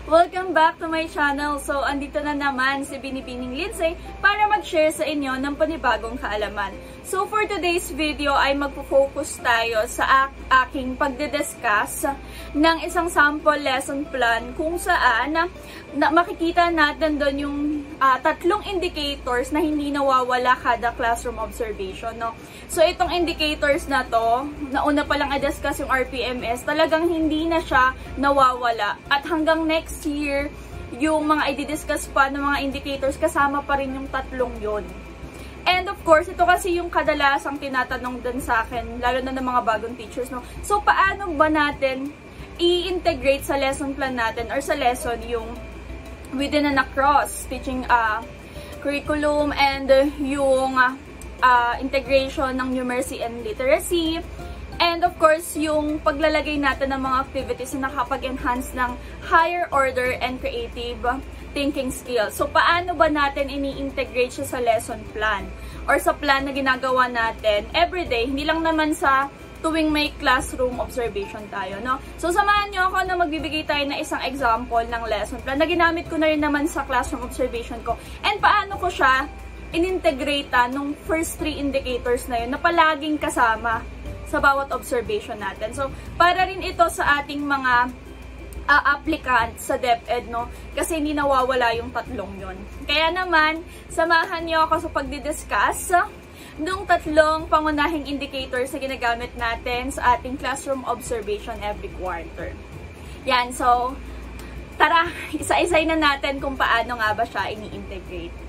Welcome back to my channel. So, andito na naman si Binibining Lindsay para mag-share sa inyo ng panibagong kaalaman. So, for today's video ay magpo-focus tayo sa aking pagdidiscuss ng isang sample lesson plan kung saan makikita natin doon yung tatlong indicators na hindi nawawala kada classroom observation. No? So, itong indicators na to, nauna pa lang i-discuss yung RPMS, talagang hindi na siya nawawala. At hanggang next year, yung mga i-discuss pa ng mga indicators, kasama pa rin yung tatlong yon. And of course, ito kasi yung kadalasang tinatanong din sa akin, lalo na ng mga bagong teachers. No? So, paano ba natin i-integrate sa lesson plan natin or sa lesson yung within and across teaching curriculum and yung integration ng numeracy and literacy. And of course, yung paglalagay natin ng mga activities na nakapag-enhance ng higher order and creative thinking skills. So, paano ba natin ini-integrate siya sa lesson plan? Or sa plan na ginagawa natin everyday, hindi lang naman sa tuwing may classroom observation tayo, no? So, samahan nyo ako na magbibigay tayo na isang example ng lesson plan na ginamit ko na rin naman sa classroom observation ko. And paano ko siya in-integrate nung first 3 indicators na yun na palaging kasama sa bawat observation natin. So, para rin ito sa ating mga applicants sa DepEd, no? Kasi hindi nawawala yung tatlong yon. Kaya naman, samahan niyo ako sa pagdidiscuss nung tatlong pangunahing indicators na ginagamit natin sa ating classroom observation every quarter. Yan, so, tara, isa-isay na natin kung paano nga ba siya ini-integrate.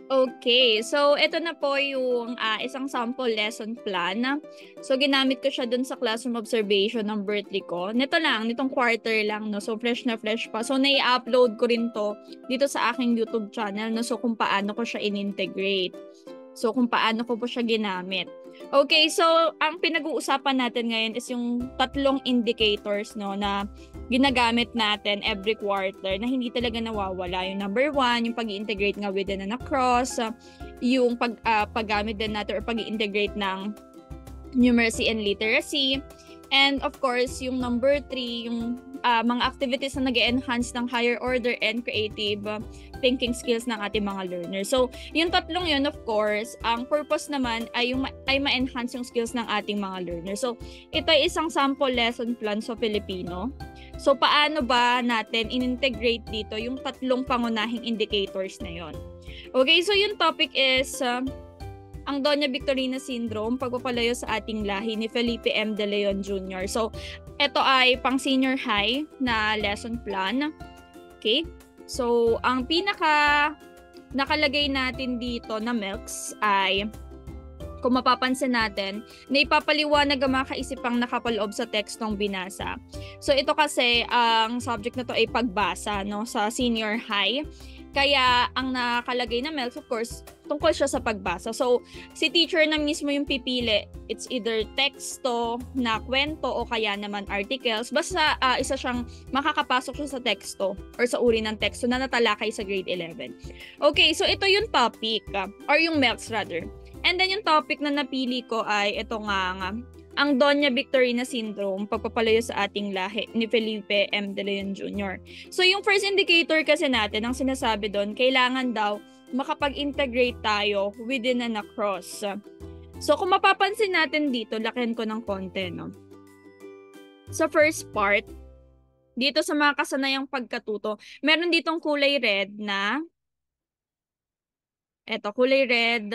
Okay, so ito na po yung isang sample lesson plan. So ginamit ko siya dun sa classroom observation ng birthday ko. Nito lang, nitong quarter lang, no? So fresh na fresh pa. So nai-upload ko rin to dito sa aking YouTube channel, no? So kung paano ko siya in-integrate. So kung paano ko po siya ginamit. Okay, so ang pinag-uusapan natin ngayon is yung tatlong indicators, no, na ginagamit natin every quarter na hindi talaga nawawala. Yung number 1, yung pag-i-integrate nga within and across, yung paggamit din natin or pag-i-integrate ng numeracy and literacy, and of course, yung number 3, yung mga activities na nag-enhance ng higher order and creative thinking skills ng ating mga learners. So, yung tatlong yun, of course, ang purpose naman ay ma-enhance yung skills ng ating mga learners. So, ito ay isang sample lesson plan sa Filipino. So, paano ba natin in-integrate dito yung tatlong pangunahing indicators na yon? Okay, so yung topic is ang Doña Victorina Syndrome, pagpapalayo sa ating lahi ni Felipe M. De Leon Jr. So, ito ay pang senior high na lesson plan. Okay? So, ang pinaka nakalagay natin dito na MELCs ay, kung mapapansin natin, na ipapaliwanag ang mga kaisipang nakapaloob sa tekstong binasa. So, ito kasi, ang subject na to ay pagbasa, no, sa senior high. Kaya, ang nakalagay na MELCs, of course, tungkol siya sa pagbasa. So, si teacher na mismo yung pipili. It's either teksto na kwento o kaya naman articles. Basta isa siyang makakapasok siya sa teksto or sa uri ng teksto na natalakay sa grade 11. Okay, so ito yung topic, or yung MELCs rather. And then yung topic na napili ko ay ito nga, ang Doña Victorina Syndrome, pagpapalayo sa ating lahi ni Felipe M. De Leon Jr. So, yung first indicator kasi natin, ang sinasabi doon, kailangan daw makapag-integrate tayo within and across. So, kung mapapansin natin dito, lakihan ko ng konti, no? Sa first part, dito sa mga kasanayang pagkatuto, meron ditong kulay red na, eto, kulay red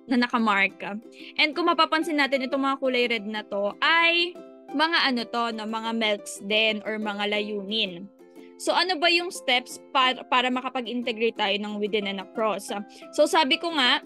na nakamark. And kung mapapansin natin, itong mga kulay red na to ay mga ano to, no, mga MELCs din or mga layunin. So, ano ba yung steps para makapag-integrate tayo ng within and across? So, sabi ko nga,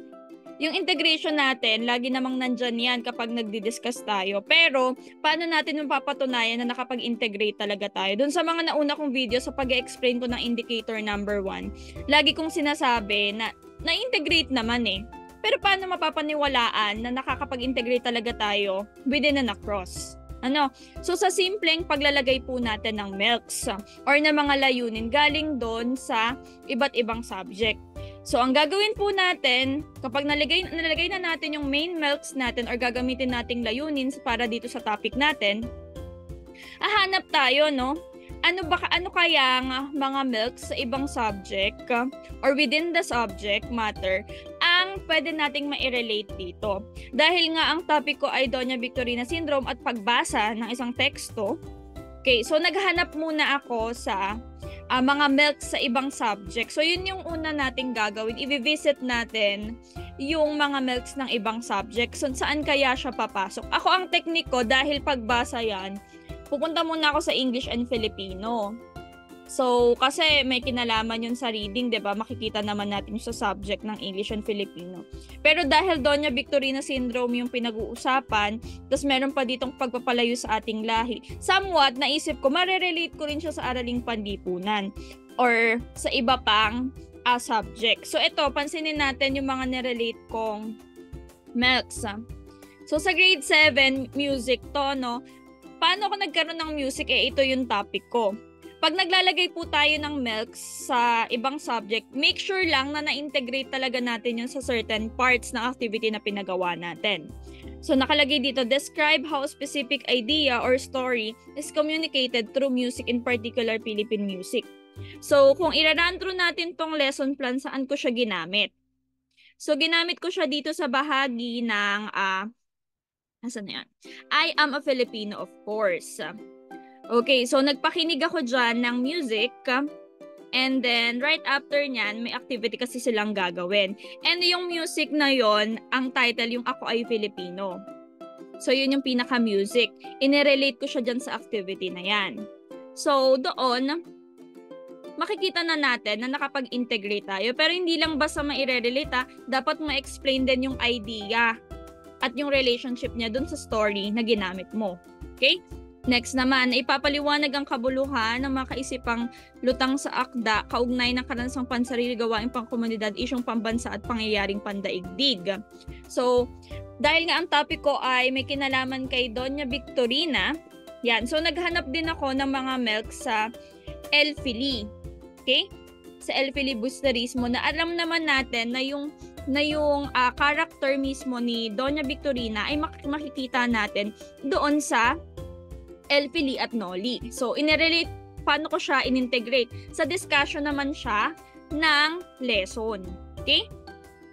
yung integration natin, lagi namang nandyan yan kapag nagdi-discuss tayo. Pero, paano natin mapapatunayan na nakapag-integrate talaga tayo? Doon sa mga nauna kong video sa pag-explain ko ng indicator number 1, lagi kong sinasabi na na-integrate naman eh. Pero paano mapapaniwalaan na nakakapag-integrate talaga tayo within and across? Ano? So sa simpleng paglalagay po natin ng milks or na mga layunin galing doon sa iba't ibang subject. So ang gagawin po natin, kapag nalagay na natin yung main milks natin or gagamitin nating layunin para dito sa topic natin, hahanap tayo, no? Ano kaya ang mga milks sa ibang subject or within the subject matter ang pwede nating ma-relate dito. Dahil nga ang topic ko ay Doña Victorina Syndrome at pagbasa ng isang teksto. Okay, so naghahanap muna ako sa mga milks sa ibang subject. So yun yung una nating gagawin. I-visit natin yung mga milks ng ibang subject. So saan kaya siya papasok? Ako ang technique ko dahil pagbasa yan, pupunta muna ako sa English and Filipino. So, kasi may kinalaman yun sa reading, 'di ba? Makikita naman natin sa subject ng English and Filipino. Pero dahil Doña Victorina Syndrome yung pinag-uusapan, tapos meron pa ditong pagpapalayo sa ating lahi, somewhat naisip ko, marerelate ko rin siya sa Araling Panlipunan or sa iba pang subject. So, ito, pansinin natin yung mga nirelate kong milks. So, sa grade 7, music to, no? Paano ako nagkaroon ng music? Ito yung topic ko. Pag naglalagay po tayo ng milks sa ibang subject, make sure lang na na-integrate talaga natin yun sa certain parts ng activity na pinagawa natin. So, nakalagay dito, describe how a specific idea or story is communicated through music, in particular Philippine music. So, kung i-run through natin tong lesson plan, saan ko siya ginamit? So, ginamit ko siya dito sa bahagi ng asan na yan? I am a Filipino, of course. Okay, so nagpakinig ako dyan ng music. And then, right after nyan, may activity kasi silang gagawin. And yung music na yon, ang title, yung Ako Ay Filipino. So, yun yung pinaka-music. Inirelate ko siya dyan sa activity na yan. So, doon, makikita na natin na nakapag-integrate tayo. Pero hindi lang basta ma-irelate, dapat ma-explain din yung idea at yung relationship niya dun sa story na ginamit mo. Okay? Next naman, ipapaliwanag ang kabuluhan ng mga kaisipang lutang sa akda, kaugnay ng karansang pansarili gawaing pangkomunidad, isyong pambansa at pangyayaring pandaigdig. So, dahil nga ang topic ko ay may kinalaman kay Doña Victorina, yan. So, naghanap din ako ng mga milks sa El Fili. Okay? Sa El Filibusterismo na alam naman natin na yung character mismo ni Doña Victorina ay makikita natin doon sa El Fili at Noli. So, inirelate, paano ko siya inintegrate? Sa discussion naman siya ng lesson. Okay?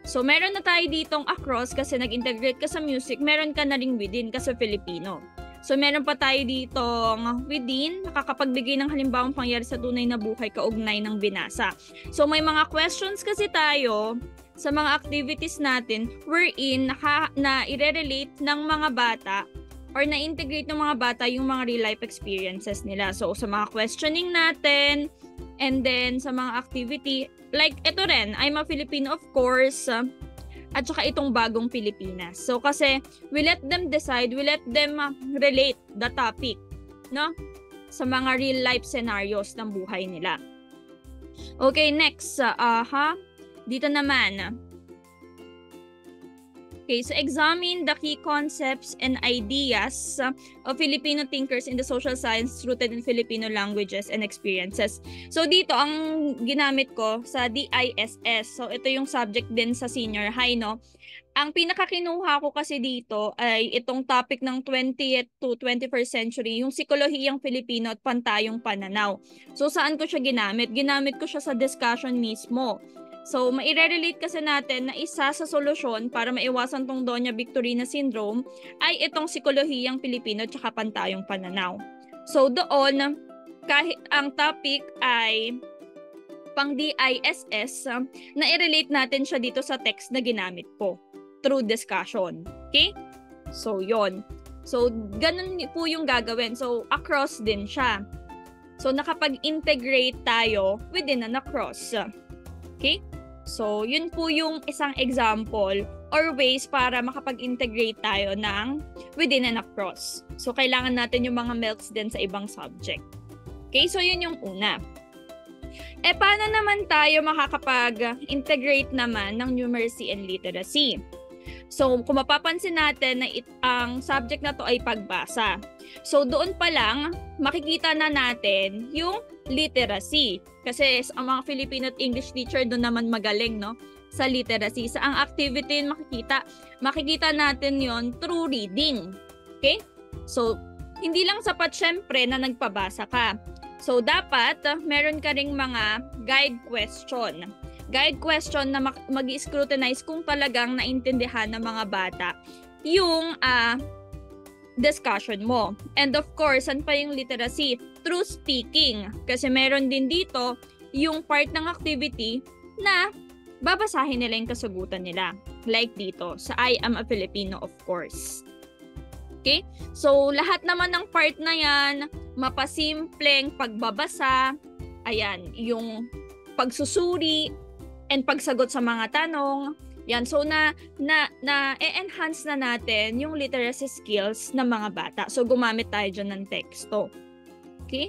So, meron na tayo ditong across kasi nag-integrate ka sa music, meron ka na rin within kasi Filipino. So, meron pa tayo ditong within, nakakapagbigay ng halimbawang pangyari sa tunay na buhay kaugnay ng binasa. So, may mga questions kasi tayo sa mga activities natin wherein na i-relate ng mga bata or na-integrate ng mga bata yung mga real life experiences nila. So, sa mga questioning natin and then sa mga activity, like ito rin, I'm a Filipino of course, at saka itong bagong Pilipinas. So, kasi we let them decide, we let them relate the topic, no? Sa mga real life scenarios ng buhay nila. Okay, next. Dito naman. Okay, so examine the key concepts and ideas of Filipino thinkers in the social science rooted in Filipino languages and experiences. So dito, ang ginamit ko sa DISS. So ito yung subject din sa senior high, no? Ang pinakakinuha ko kasi dito ay itong topic ng 20th to 21st century, yung psikolohiyang Filipino at pantayong pananaw. So saan ko siya ginamit? Ginamit ko siya sa discussion mismo. So, maire-relate kasi natin na isa sa solusyon para maiwasan tong Doña Victorina Syndrome ay itong psikolohiyang Pilipino at saka pantayong pananaw. So, doon, kahit ang topic ay pang DISS, na-relate natin siya dito sa text na ginamit ko through discussion. Okay? So, yon. So, ganun po yung gagawin. So, across din siya. So, nakapag-integrate tayo within an across. Okay? So, yun po yung isang example or ways para makapag-integrate tayo ng within and across. So, kailangan natin yung mga milks din sa ibang subject. Okay? So, yun yung una. Paano naman tayo makakapag-integrate naman ng numeracy and literacy? So, kung mapapansin natin na ang subject na to ay pagbasa. So, doon pa lang, makikita na natin yung literacy. Kasi ang mga Filipino at English teacher doon naman magaling, no? Sa literacy. Sa ang activity makikita natin yon through reading. Okay? So, hindi lang sapat syempre na nagpabasa ka. So, dapat meron ka ring mga guide question. Guide question na mag-scrutinize kung talagang naintindihan ng mga bata yung discussion mo. And of course, saan pa yung literacy? Through speaking. Kasi meron din dito yung part ng activity na babasahin nila yung kasagutan nila. Like dito, sa I am a Filipino, of course. Okay? So, lahat naman ng part na yan, mapasimpleng pagbabasa, ayan, yung pagsusuri, and pagsagot sa mga tanong. Yan, so na-enhance na natin yung literacy skills ng mga bata. So, gumamit tayo dyan ng teksto. Okay?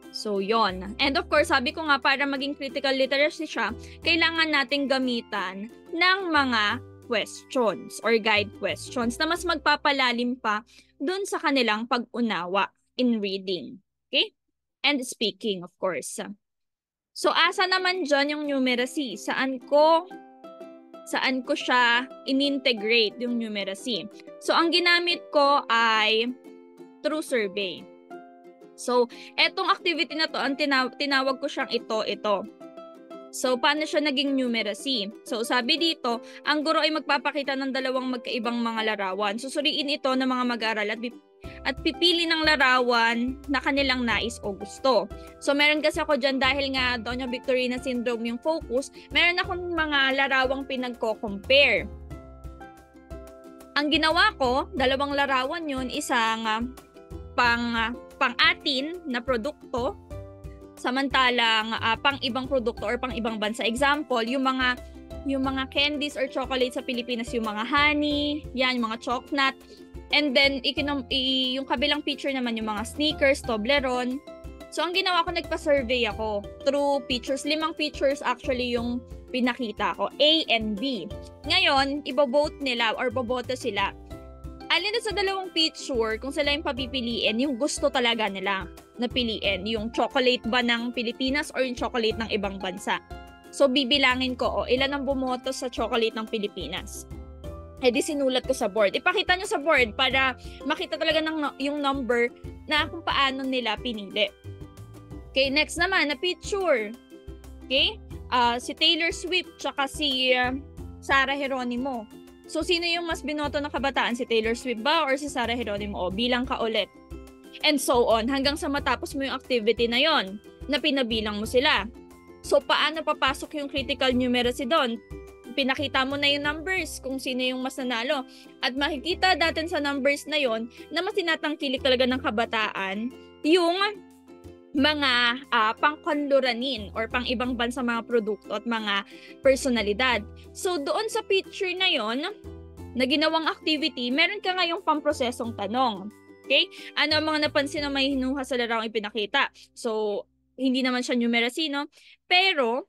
So, yon. And of course, sabi ko nga, para maging critical literacy siya, kailangan nating gamitan ng mga questions or guide questions na mas magpapalalim pa dun sa kanilang pag-unawa in reading. Okay? And speaking, of course. So, asa naman dyan yung numeracy? Saan ko siya in-integrate yung numeracy? So, ang ginamit ko ay through survey. So, etong activity na to, ang tinawag ko siyang ito. So, paano siya naging numeracy? So, sabi dito, ang guro ay magpapakita ng dalawang magkaibang mga larawan. Susuriin ito ng mga mag-aaral at pipili ng larawan na kanilang nais o gusto. So, meron kasi ako dyan dahil nga Doña Victorina Syndrome yung focus, meron akong mga larawang pinagko-compare. Ang ginawa ko, dalawang larawan yun, isang pang-atin na produkto, samantalang pang-ibang produkto or pang-ibang bansa. Example, yung mga candies or chocolates sa Pilipinas, yung mga honey, yan, yung mga chocolate. And then, yung kabilang picture naman yung mga sneakers, Toblerone. So, ang ginawa ko, nagpa-survey ako through pictures. 5 pictures actually yung pinakita ko, A and B. Ngayon, ibobote nila or boboto sila. Alin na sa dalawang picture, kung sila yung papipiliin, yung gusto talaga nila na piliin. Yung chocolate ba ng Pilipinas or yung chocolate ng ibang bansa. So, bibilangin ko, ilan ang bumoto sa chocolate ng Pilipinas. Di sinulat ko sa board. Ipakita nyo sa board para makita talaga yung number na kung paano nila pinili. Okay, next naman, na picture. Okay? Si Taylor Swift tsaka si Sarah Geronimo. So, sino yung mas binoto na kabataan? Si Taylor Swift ba or si Sarah Geronimo? Bilang ka ulit. And so on, hanggang sa matapos mo yung activity na yon na pinabilang mo sila. So, paano papasok yung critical numeracy doon? Pinakita mo na yung numbers kung sino yung mas nanalo. At makikita natin sa numbers na yon na mas tinatangkilik talaga ng kabataan yung mga pangkanluranin or pang ibang bansa mga produkto at mga personalidad. So doon sa picture na yon na ginawang activity, meron ka ngayong pamprosesong tanong. Okay? Ano ang mga napansin na may hinuha sa larawang ipinakita? So, hindi naman siya numeracy, no? Pero,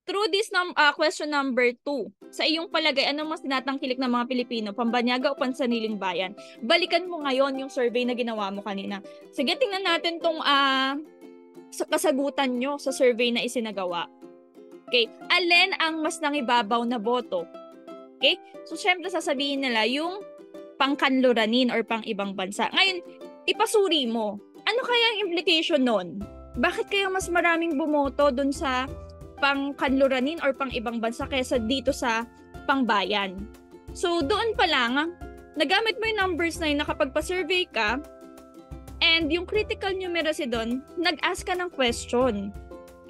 through this question number 2, sa iyong palagay, ano mas tinatangkilik ng mga Pilipino, pambanyaga o pansaniling bayan? Balikan mo ngayon yung survey na ginawa mo kanina. Sige, tingnan natin tong sa kasagutan nyo sa survey na isinagawa. Okay, alin ang mas nangibabaw na boto? Okay, so syempre sasabihin nila yung pangkanluranin or pang ibang bansa. Ngayon, ipasuri mo. Ano kaya ang implication nun? Bakit kaya mas maraming bumoto dun sa pangkanluranin or pang ibang bansa kaysa dito sa pangbayan? So, doon pa lang, nagamit mo yung numbers na yun na kapag pa-survey ka, and yung critical numeracy doon, nag-ask ka ng question.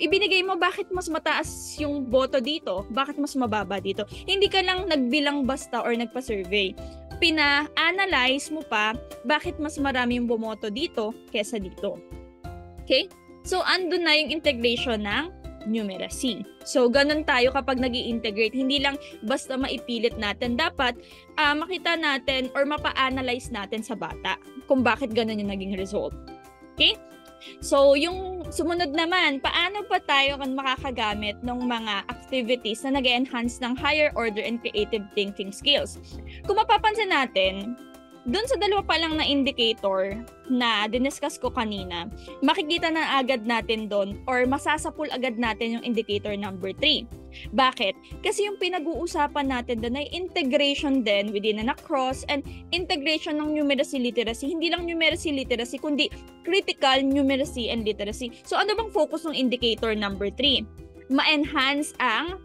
Ibinigay mo bakit mas mataas yung boto dito, bakit mas mababa dito. Hindi ka lang nagbilang basta or nagpa-survey. Pina-analyze mo pa bakit mas marami yung bumoto dito kaysa dito. Okay? So, andun na yung integration ng numeracy. So, ganun tayo kapag nag-i-integrate. Hindi lang basta maipilit natin. Dapat makita natin or mapa-analyze natin sa bata kung bakit ganun yung naging result. Okay? So, yung Sumunod naman, paano pa tayo makakagamit ng mga activities na nag-enhance ng higher order and creative thinking skills? Kung mapapansin natin, dun sa dalawa pa lang na indicator na diniscuss ko kanina, makikita na agad natin dun or masasapul agad natin yung indicator number 3. Bakit? Kasi yung pinag-uusapan natin dun ay integration din within an across and integration ng numeracy literacy. Hindi lang numeracy literacy, kundi critical numeracy and literacy. So ano bang focus ng indicator number 3? Ma-enhance ang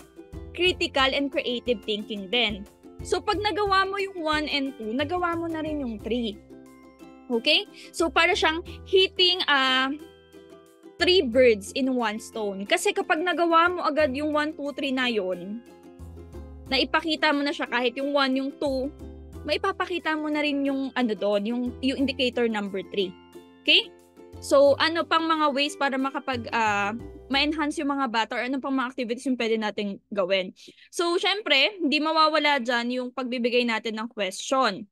critical and creative thinking din. So, pag nagawa mo yung 1 and 2, nagawa mo na rin yung 3. Okay? So, para siyang hitting 3 birds in 1 stone. Kasi kapag nagawa mo agad yung 1, 2, 3 na yun, naipakita mo na siya kahit yung 1, yung 2, maipapakita mo na rin yung doon, yung indicator number 3. Okay? So, ano pang mga ways para ma-enhance yung mga bata or ano pang mga activities yung pwede nating gawin. So, syempre, hindi mawawala dyan yung pagbibigay natin ng question.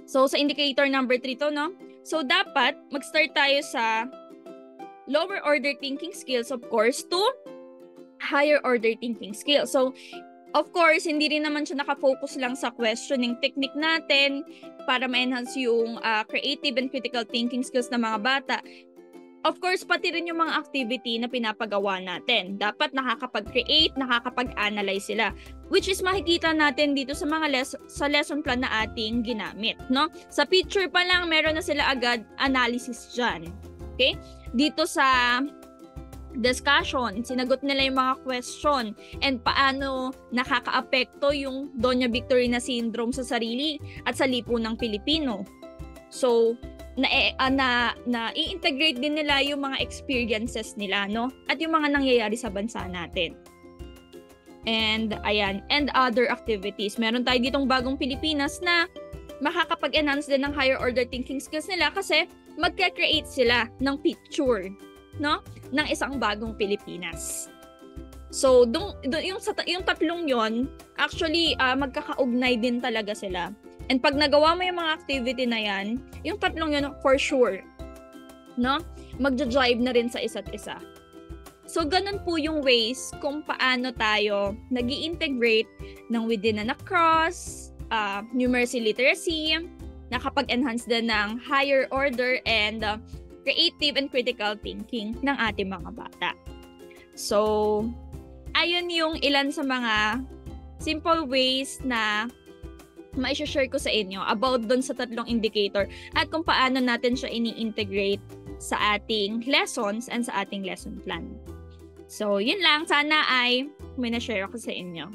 So, sa indicator number 3 to, no? So, dapat mag-start tayo sa lower order thinking skills, of course, to higher order thinking skills. So, of course, hindi rin naman siya nakafocus lang sa questioning technique natin para ma-enhance yung creative and critical thinking skills ng mga bata. Of course, pati rin yung mga activity na pinapagawa natin. Dapat nakakapag-create, nakakapag-analyze sila. Which is makikita natin dito sa mga lesson plan na ating ginamit. No? Sa picture pa lang, meron na sila agad analysis dyan. Okay? Dito sa discussion, sinagot nila yung mga question and paano nakakaapekto yung Doña Victorina Syndrome sa sarili at sa lipunang Pilipino. So, i-integrate din nila yung mga experiences nila, no? At yung mga nangyayari sa bansa natin. And, ayan, and other activities. Meron tayo ditong bagong Pilipinas na makakapag-enhance din ng higher order thinking skills nila kasi magka-create sila ng picture, no? Ng isang bagong Pilipinas. So, yung tatlong yon actually, magkakaugnay din talaga sila. And pag nagawa mo yung mga activity na yan, yung tatlong yun, for sure, no? Magja-drive na rin sa isa't isa. So, ganun po yung ways kung paano tayo nag-i-integrate ng within and across, numeracy literacy, nakapag-enhance din ng higher order and creative and critical thinking ng ating mga bata. So, ayun yung ilan sa mga simple ways na ma-share ko sa inyo about dun sa tatlong indicator at kung paano natin siya ini-integrate sa ating lessons and sa ating lesson plan. So, yun lang. Sana ay may na-share ako sa inyo.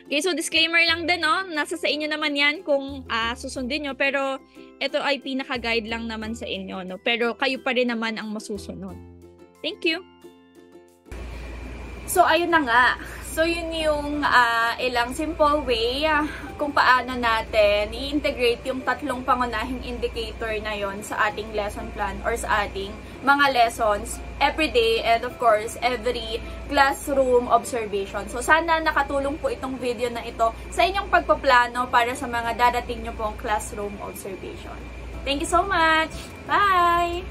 Okay, so disclaimer lang din, no? Nasa sa inyo naman yan kung susundin nyo. Pero, ito ay pinaka-guide lang naman sa inyo, no? Pero, kayo pa rin naman ang masusunod. Thank you! So, ayun na nga. So, yun yung ilang simple way kung paano natin i-integrate yung tatlong pangunahing indicator na yon sa ating lesson plan or sa ating mga lessons every day and of course, every classroom observation. So, sana nakatulong po itong video na ito sa inyong pagpaplano para sa mga dadating nyo pong classroom observation. Thank you so much! Bye!